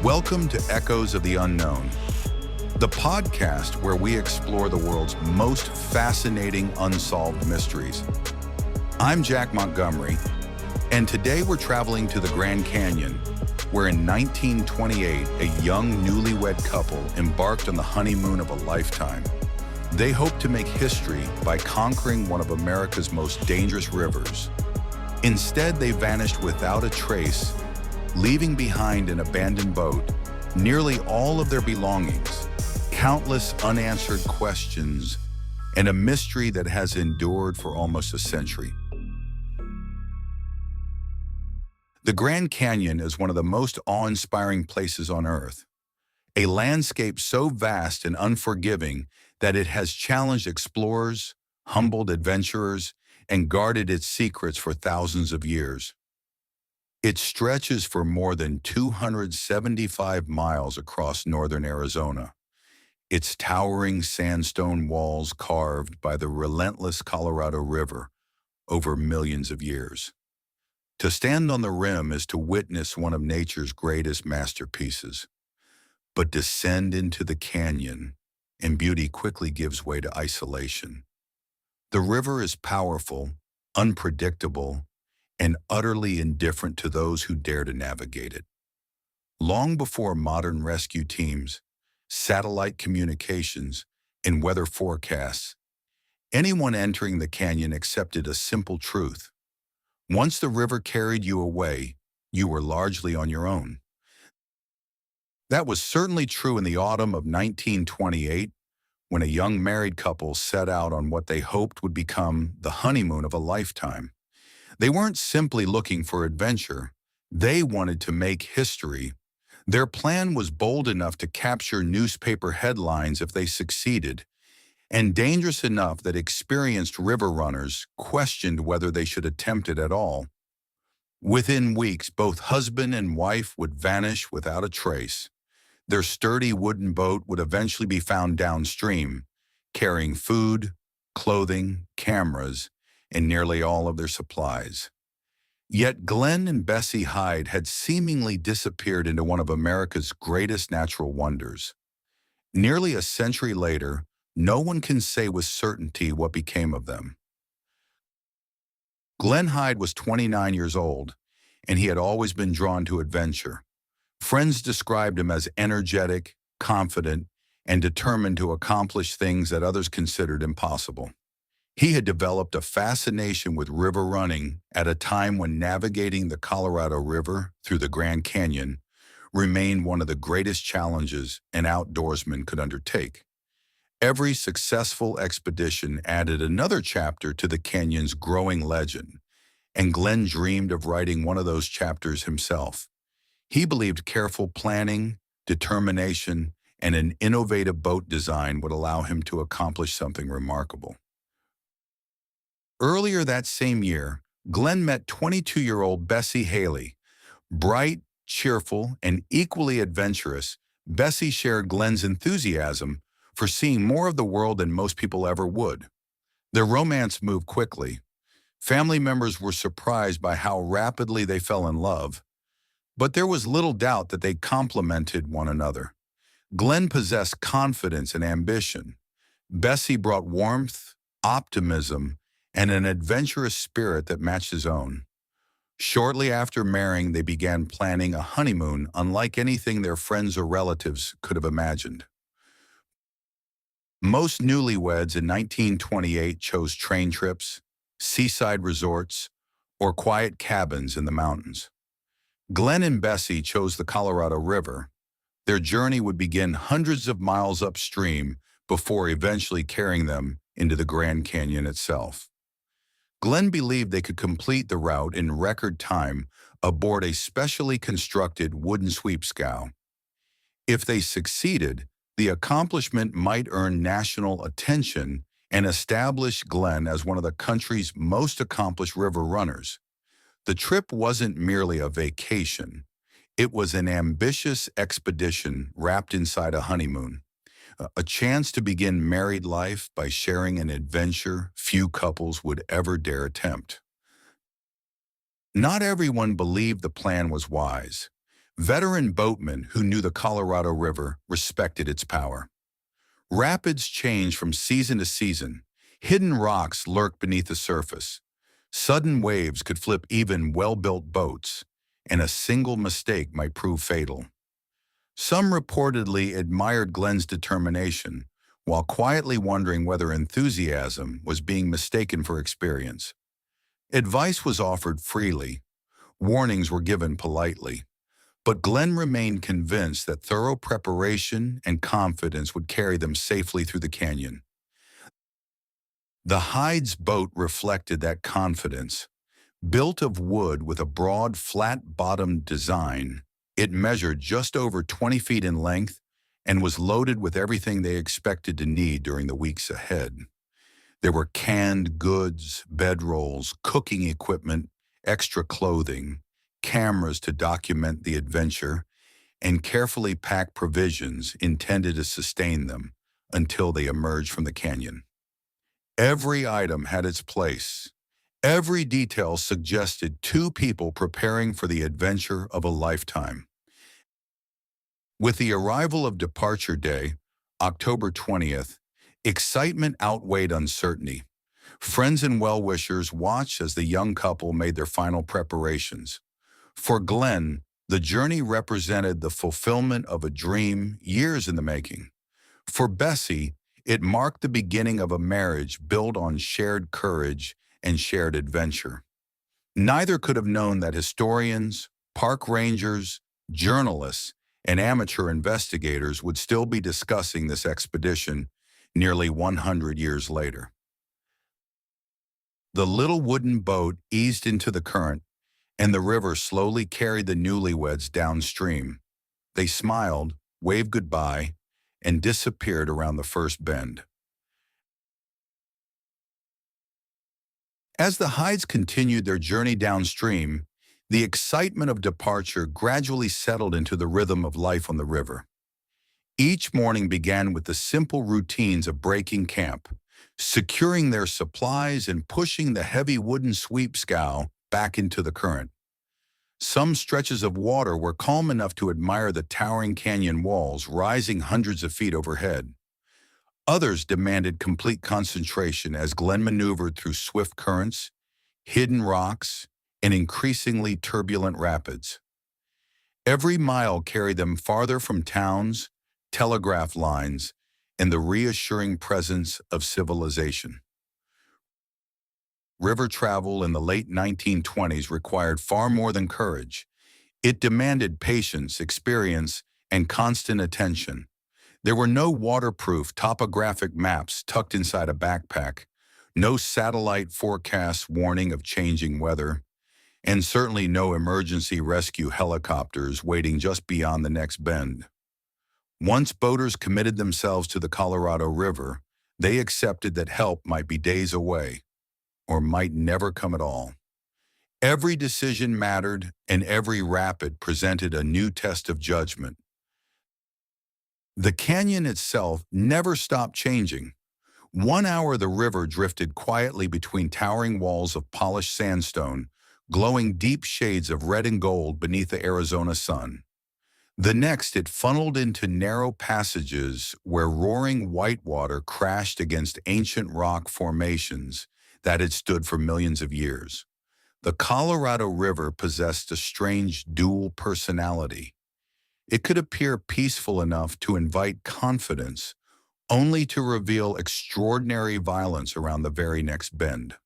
Welcome to Echoes of the Unknown, the podcast where we explore the world's most fascinating unsolved mysteries. I'm Jack Montgomery, and today we're traveling to the Grand Canyon, where in 1928, a young newlywed couple embarked on the honeymoon of a lifetime. They hoped to make history by conquering one of America's most dangerous rivers. Instead, they vanished without a trace, leaving behind an abandoned boat, nearly all of their belongings, countless unanswered questions, and a mystery that has endured for almost a century. The Grand Canyon is one of the most awe-inspiring places on Earth, a landscape so vast and unforgiving that it has challenged explorers, humbled adventurers, and guarded its secrets for thousands of years. It stretches for more than 275 miles across northern Arizona, its towering sandstone walls carved by the relentless Colorado River over millions of years. To stand on the rim is to witness one of nature's greatest masterpieces. But descend into the canyon, and beauty quickly gives way to isolation. The river is powerful, unpredictable, and utterly indifferent to those who dare to navigate it. Long before modern rescue teams, satellite communications, and weather forecasts, anyone entering the canyon accepted a simple truth. Once the river carried you away, you were largely on your own. That was certainly true in the autumn of 1928, when a young married couple set out on what they hoped would become the honeymoon of a lifetime. They weren't simply looking for adventure. They wanted to make history. Their plan was bold enough to capture newspaper headlines if they succeeded, and dangerous enough that experienced river runners questioned whether they should attempt it at all. Within weeks, both husband and wife would vanish without a trace. Their sturdy wooden boat would eventually be found downstream, carrying food, clothing, cameras, and nearly all of their supplies. Yet Glen and Bessie Hyde had seemingly disappeared into one of America's greatest natural wonders. Nearly a century later, no one can say with certainty what became of them. Glen Hyde was 29 years old, and he had always been drawn to adventure. Friends described him as energetic, confident, and determined to accomplish things that others considered impossible. He had developed a fascination with river running at a time when navigating the Colorado River through the Grand Canyon remained one of the greatest challenges an outdoorsman could undertake. Every successful expedition added another chapter to the canyon's growing legend, and Glen dreamed of writing one of those chapters himself. He believed careful planning, determination, and an innovative boat design would allow him to accomplish something remarkable. Earlier that same year, Glen met 22-year-old Bessie Haley. Bright, cheerful, and equally adventurous, Bessie shared Glen's enthusiasm for seeing more of the world than most people ever would. Their romance moved quickly. Family members were surprised by how rapidly they fell in love, but there was little doubt that they complemented one another. Glen possessed confidence and ambition. Bessie brought warmth, optimism, and an adventurous spirit that matched his own. Shortly after marrying, they began planning a honeymoon unlike anything their friends or relatives could have imagined. Most newlyweds in 1928 chose train trips, seaside resorts, or quiet cabins in the mountains. Glen and Bessie chose the Colorado River. Their journey would begin hundreds of miles upstream before eventually carrying them into the Grand Canyon itself. Glen believed they could complete the route in record time aboard a specially constructed wooden sweep scow. If they succeeded, the accomplishment might earn national attention and establish Glen as one of the country's most accomplished river runners. The trip wasn't merely a vacation. It was an ambitious expedition wrapped inside a honeymoon, a chance to begin married life by sharing an adventure few couples would ever dare attempt. Not everyone believed the plan was wise. Veteran boatmen who knew the Colorado River respected its power. Rapids change from season to season. Hidden rocks lurk beneath the surface. Sudden waves could flip even well-built boats, and a single mistake might prove fatal. Some reportedly admired Glen's determination, while quietly wondering whether enthusiasm was being mistaken for experience. Advice was offered freely, warnings were given politely, but Glen remained convinced that thorough preparation and confidence would carry them safely through the canyon. The Hyde's boat reflected that confidence. Built of wood with a broad, flat-bottomed design, it measured just over 20 feet in length and was loaded with everything they expected to need during the weeks ahead. There were canned goods, bedrolls, cooking equipment, extra clothing, cameras to document the adventure, and carefully packed provisions intended to sustain them until they emerged from the canyon. Every item had its place. Every detail suggested two people preparing for the adventure of a lifetime. With the arrival of departure day, October 20th, excitement outweighed uncertainty. Friends and well-wishers watched as the young couple made their final preparations. For Glen, the journey represented the fulfillment of a dream years in the making. For Bessie, it marked the beginning of a marriage built on shared courage and shared adventure. Neither could have known that historians, park rangers, journalists, and amateur investigators would still be discussing this expedition nearly 100 years later. The little wooden boat eased into the current, and the river slowly carried the newlyweds downstream. They smiled, waved goodbye, and disappeared around the first bend. As the Hydes continued their journey downstream, the excitement of departure gradually settled into the rhythm of life on the river. Each morning began with the simple routines of breaking camp, securing their supplies, and pushing the heavy wooden sweep scow back into the current. Some stretches of water were calm enough to admire the towering canyon walls rising hundreds of feet overhead. Others demanded complete concentration as Glen maneuvered through swift currents, hidden rocks, and increasingly turbulent rapids. Every mile carried them farther from towns, telegraph lines, and the reassuring presence of civilization. River travel in the late 1920s required far more than courage. It demanded patience, experience, and constant attention. There were no waterproof topographic maps tucked inside a backpack, no satellite forecasts warning of changing weather, and certainly no emergency rescue helicopters waiting just beyond the next bend. Once boaters committed themselves to the Colorado River, they accepted that help might be days away, or might never come at all. Every decision mattered, and every rapid presented a new test of judgment. The canyon itself never stopped changing. 1 hour the river drifted quietly between towering walls of polished sandstone, glowing deep shades of red and gold beneath the Arizona sun. The next it funneled into narrow passages where roaring whitewater crashed against ancient rock formations that had stood for millions of years. The Colorado River possessed a strange dual personality. It could appear peaceful enough to invite confidence, only to reveal extraordinary violence around the very next bend.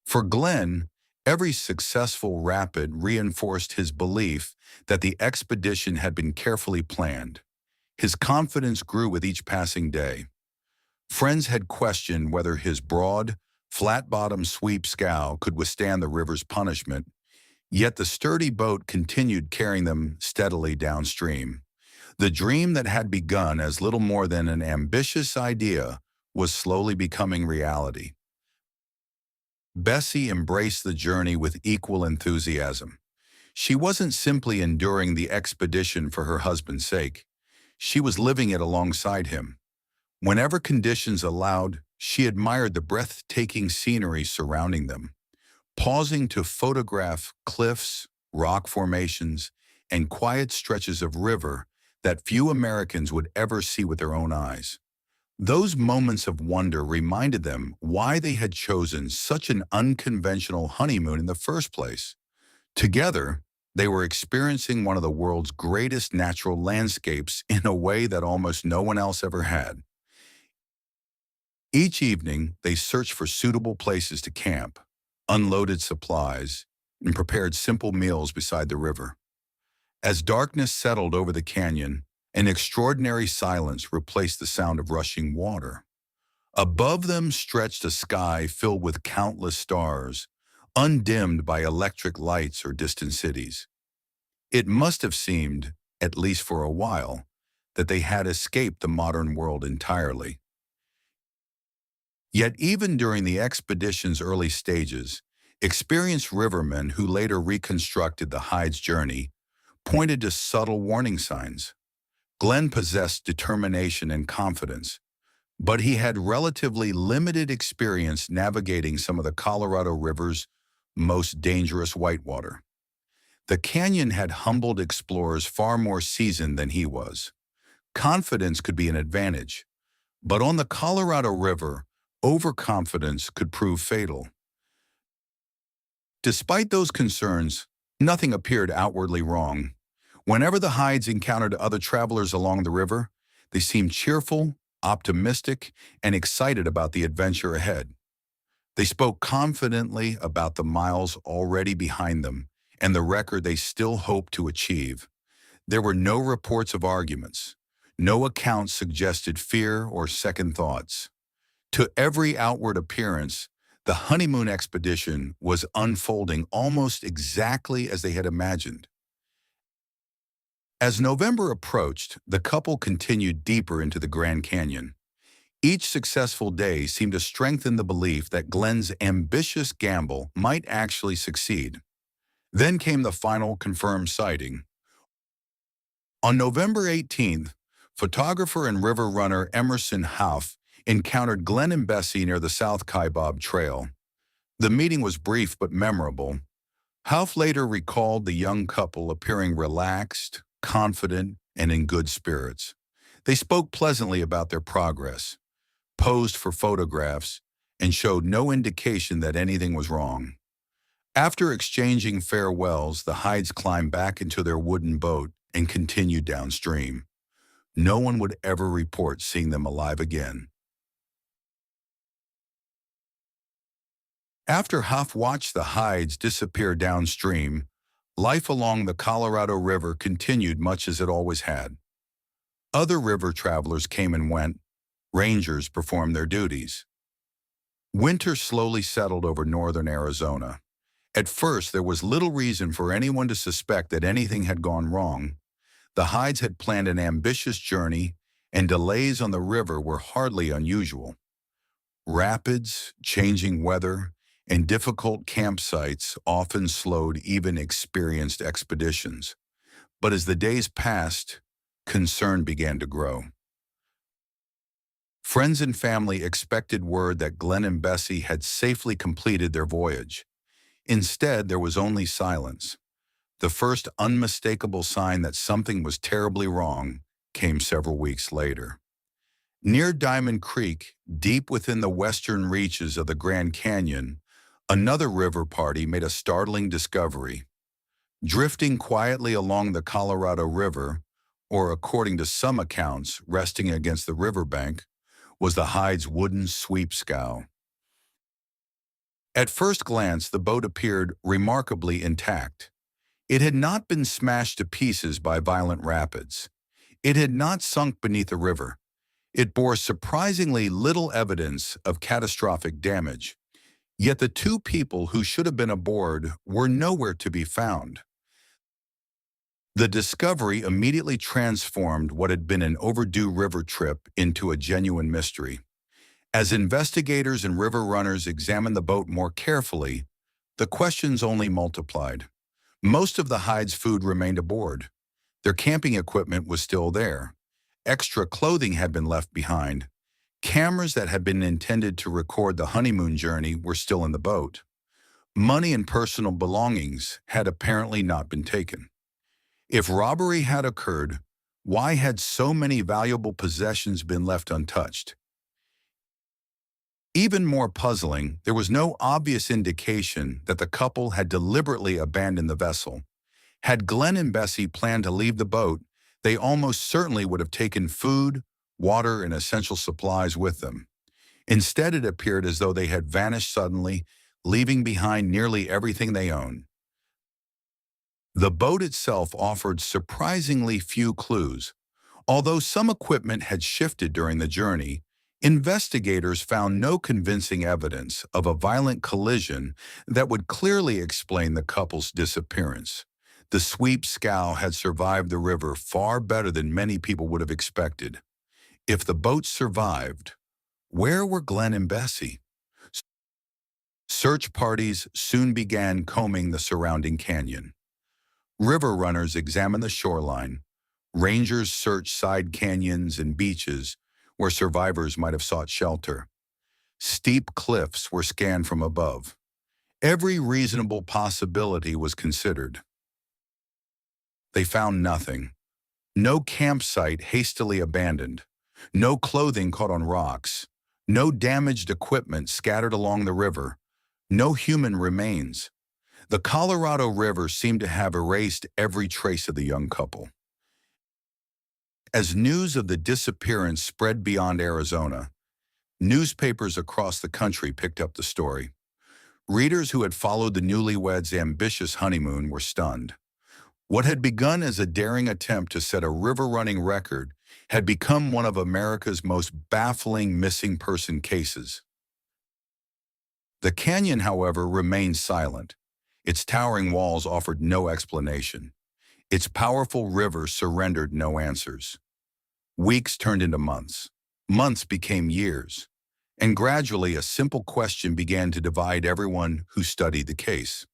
For Glen, every successful rapid reinforced his belief that the expedition had been carefully planned. His confidence grew with each passing day. Friends had questioned whether his broad, flat-bottomed sweep scow could withstand the river's punishment, yet the sturdy boat continued carrying them steadily downstream. The dream that had begun as little more than an ambitious idea was slowly becoming reality. Bessie embraced the journey with equal enthusiasm. She wasn't simply enduring the expedition for her husband's sake. She was living it alongside him. Whenever conditions allowed, she admired the breathtaking scenery surrounding them, pausing to photograph cliffs, rock formations, and quiet stretches of river that few Americans would ever see with their own eyes. Those moments of wonder reminded them why they had chosen such an unconventional honeymoon in the first place. Together, they were experiencing one of the world's greatest natural landscapes in a way that almost no one else ever had. Each evening, they searched for suitable places to camp, unloaded supplies, and prepared simple meals beside the river. As darkness settled over the canyon, an extraordinary silence replaced the sound of rushing water. Above them stretched a sky filled with countless stars, undimmed by electric lights or distant cities. It must have seemed, at least for a while, that they had escaped the modern world entirely. Yet even during the expedition's early stages, experienced rivermen who later reconstructed the Hyde's journey pointed to subtle warning signs. Glen possessed determination and confidence, but he had relatively limited experience navigating some of the Colorado River's most dangerous whitewater. The canyon had humbled explorers far more seasoned than he was. Confidence could be an advantage, but on the Colorado River, overconfidence could prove fatal. Despite those concerns, nothing appeared outwardly wrong. Whenever the Hydes encountered other travelers along the river, they seemed cheerful, optimistic, and excited about the adventure ahead. They spoke confidently about the miles already behind them and the record they still hoped to achieve. There were no reports of arguments. No accounts suggested fear or second thoughts. To every outward appearance, the honeymoon expedition was unfolding almost exactly as they had imagined. As November approached, the couple continued deeper into the Grand Canyon. Each successful day seemed to strengthen the belief that Glen's ambitious gamble might actually succeed. Then came the final confirmed sighting. On November 18th, photographer and river runner Emerson Hough encountered Glen and Bessie near the South Kaibab Trail. The meeting was brief but memorable. Hough later recalled the young couple appearing relaxed, confident, and in good spirits. They spoke pleasantly about their progress, posed for photographs, and showed no indication that anything was wrong. After exchanging farewells, the Hydes climbed back into their wooden boat and continued downstream. No one would ever report seeing them alive again. After Hough watched the Hydes disappear downstream, life along the Colorado River continued much as it always had. Other river travelers came and went. Rangers performed their duties. Winter slowly settled over northern Arizona. At first, there was little reason for anyone to suspect that anything had gone wrong. The Hydes had planned an ambitious journey, and delays on the river were hardly unusual. Rapids, changing weather, and difficult campsites often slowed even experienced expeditions. But as the days passed, concern began to grow. Friends and family expected word that Glen and Bessie had safely completed their voyage. Instead, there was only silence. The first unmistakable sign that something was terribly wrong came several weeks later. Near Diamond Creek, deep within the western reaches of the Grand Canyon, another river party made a startling discovery. Drifting quietly along the Colorado River, or according to some accounts, resting against the riverbank, was the Hyde's wooden sweep scow. At first glance, the boat appeared remarkably intact. It had not been smashed to pieces by violent rapids. It had not sunk beneath the river. It bore surprisingly little evidence of catastrophic damage. Yet the two people who should have been aboard were nowhere to be found. The discovery immediately transformed what had been an overdue river trip into a genuine mystery. As investigators and river runners examined the boat more carefully, the questions only multiplied. Most of the Hyde's food remained aboard. Their camping equipment was still there. Extra clothing had been left behind. Cameras that had been intended to record the honeymoon journey were still in the boat. Money and personal belongings had apparently not been taken. If robbery had occurred, why had so many valuable possessions been left untouched? Even more puzzling, there was no obvious indication that the couple had deliberately abandoned the vessel. Had Glen and Bessie planned to leave the boat, they almost certainly would have taken food, water, and essential supplies with them. Instead, it appeared as though they had vanished suddenly, leaving behind nearly everything they owned. The boat itself offered surprisingly few clues. Although some equipment had shifted during the journey, investigators found no convincing evidence of a violent collision that would clearly explain the couple's disappearance. The sweep scow had survived the river far better than many people would have expected. If the boat survived, where were Glen and Bessie? Search parties soon began combing the surrounding canyon. River runners examined the shoreline. Rangers searched side canyons and beaches where survivors might have sought shelter. Steep cliffs were scanned from above. Every reasonable possibility was considered. They found nothing. No campsite hastily abandoned. No clothing caught on rocks. No damaged equipment scattered along the river. No human remains. The Colorado River seemed to have erased every trace of the young couple. As news of the disappearance spread beyond Arizona, newspapers across the country picked up the story. Readers who had followed the newlyweds' ambitious honeymoon were stunned. What had begun as a daring attempt to set a river-running record had become one of America's most baffling missing person cases. The canyon, however, remained silent. Its towering walls offered no explanation. Its powerful river surrendered no answers. Weeks turned into months. Months became years. And gradually, a simple question began to divide everyone who studied the case.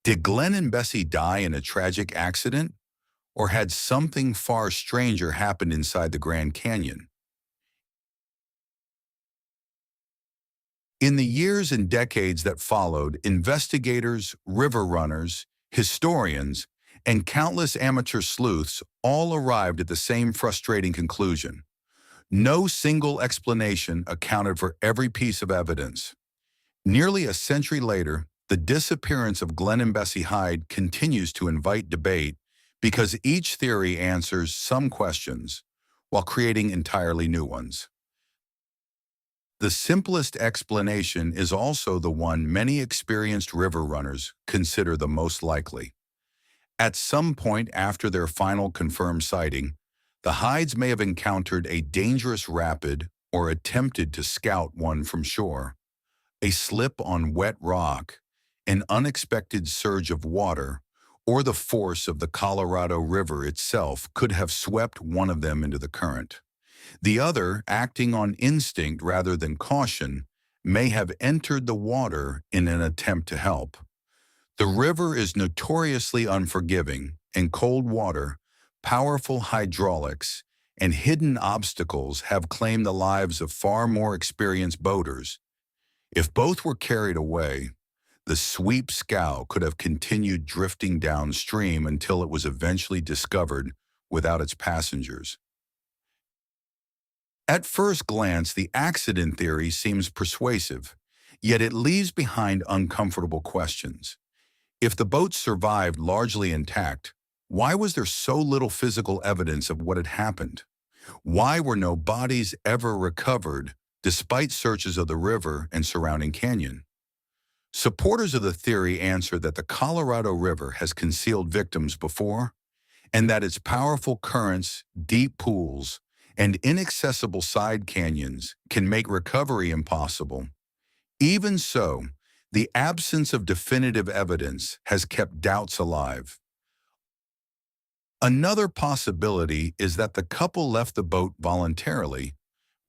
Did Glen and Bessie die in a tragic accident? Or had something far stranger happened inside the Grand Canyon? In the years and decades that followed, investigators, river runners, historians, and countless amateur sleuths all arrived at the same frustrating conclusion. No single explanation accounted for every piece of evidence. Nearly a century later, the disappearance of Glen and Bessie Hyde continues to invite debate because each theory answers some questions while creating entirely new ones. The simplest explanation is also the one many experienced river runners consider the most likely. At some point after their final confirmed sighting, the Hydes may have encountered a dangerous rapid or attempted to scout one from shore. A slip on wet rock, an unexpected surge of water, or the force of the Colorado River itself could have swept one of them into the current. The other, acting on instinct rather than caution, may have entered the water in an attempt to help. The river is notoriously unforgiving, and cold water, powerful hydraulics, and hidden obstacles have claimed the lives of far more experienced boaters. If both were carried away, the sweep scow could have continued drifting downstream until it was eventually discovered without its passengers. At first glance, the accident theory seems persuasive, yet it leaves behind uncomfortable questions. If the boat survived largely intact, why was there so little physical evidence of what had happened? Why were no bodies ever recovered despite searches of the river and surrounding canyon? Supporters of the theory answer that the Colorado River has concealed victims before, and that its powerful currents, deep pools, and inaccessible side canyons can make recovery impossible. Even so, the absence of definitive evidence has kept doubts alive. Another possibility is that the couple left the boat voluntarily,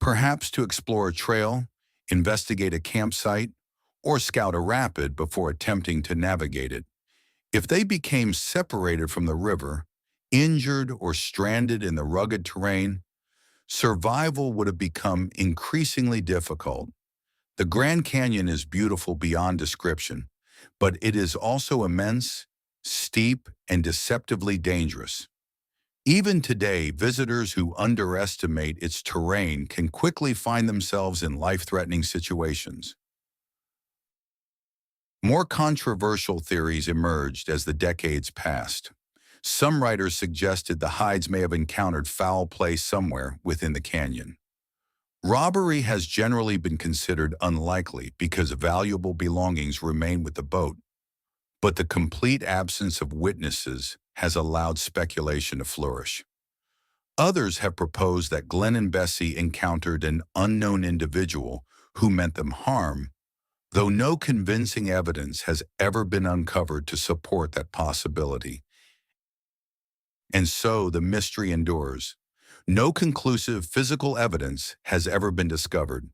perhaps to explore a trail, investigate a campsite, or scout a rapid before attempting to navigate it. If they became separated from the river, injured or stranded in the rugged terrain, survival would have become increasingly difficult. The Grand Canyon is beautiful beyond description, but it is also immense, steep, and deceptively dangerous. Even today, visitors who underestimate its terrain can quickly find themselves in life-threatening situations. More controversial theories emerged as the decades passed. Some writers suggested the Hydes may have encountered foul play somewhere within the canyon. Robbery has generally been considered unlikely because valuable belongings remain with the boat, but the complete absence of witnesses has allowed speculation to flourish. Others have proposed that Glen and Bessie encountered an unknown individual who meant them harm, though no convincing evidence has ever been uncovered to support that possibility. And so the mystery endures. No conclusive physical evidence has ever been discovered.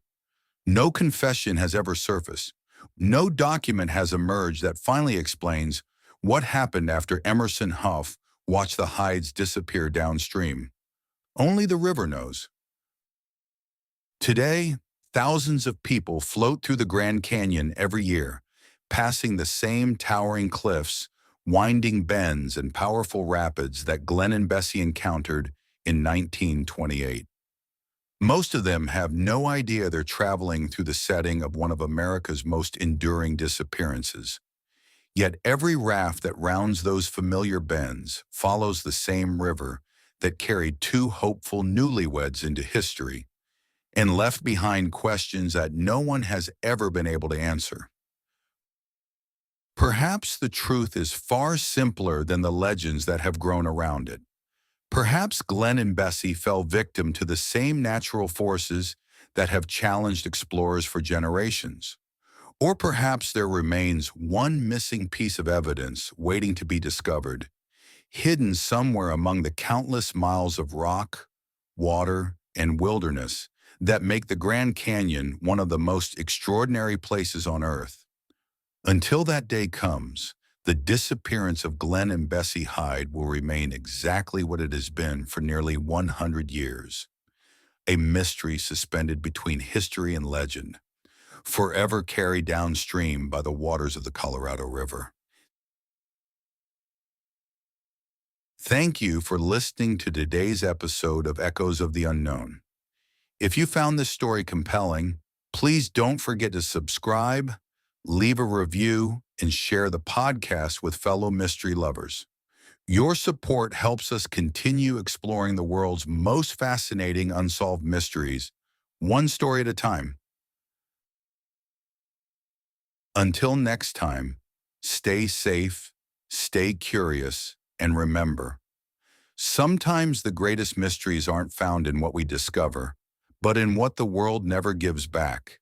No confession has ever surfaced. No document has emerged that finally explains what happened after Emerson Hough watched the Hydes disappear downstream. Only the river knows. Today, thousands of people float through the Grand Canyon every year, passing the same towering cliffs, winding bends, and powerful rapids that Glen and Bessie encountered in 1928. Most of them have no idea they're traveling through the setting of one of America's most enduring disappearances. Yet every raft that rounds those familiar bends follows the same river that carried two hopeful newlyweds into history and left behind questions that no one has ever been able to answer. Perhaps the truth is far simpler than the legends that have grown around it. Perhaps Glen and Bessie fell victim to the same natural forces that have challenged explorers for generations. Or perhaps there remains one missing piece of evidence waiting to be discovered, hidden somewhere among the countless miles of rock, water, and wilderness that make the Grand Canyon one of the most extraordinary places on Earth. Until that day comes, the disappearance of Glen and Bessie Hyde will remain exactly what it has been for nearly 100 years, a mystery suspended between history and legend, forever carried downstream by the waters of the Colorado River. Thank you for listening to today's episode of Echoes of the Unknown. If you found this story compelling, please don't forget to subscribe, leave a review, and share the podcast with fellow mystery lovers. Your support helps us continue exploring the world's most fascinating unsolved mysteries, one story at a time. Until next time, stay safe, stay curious, and remember, sometimes the greatest mysteries aren't found in what we discover, but in what the world never gives back.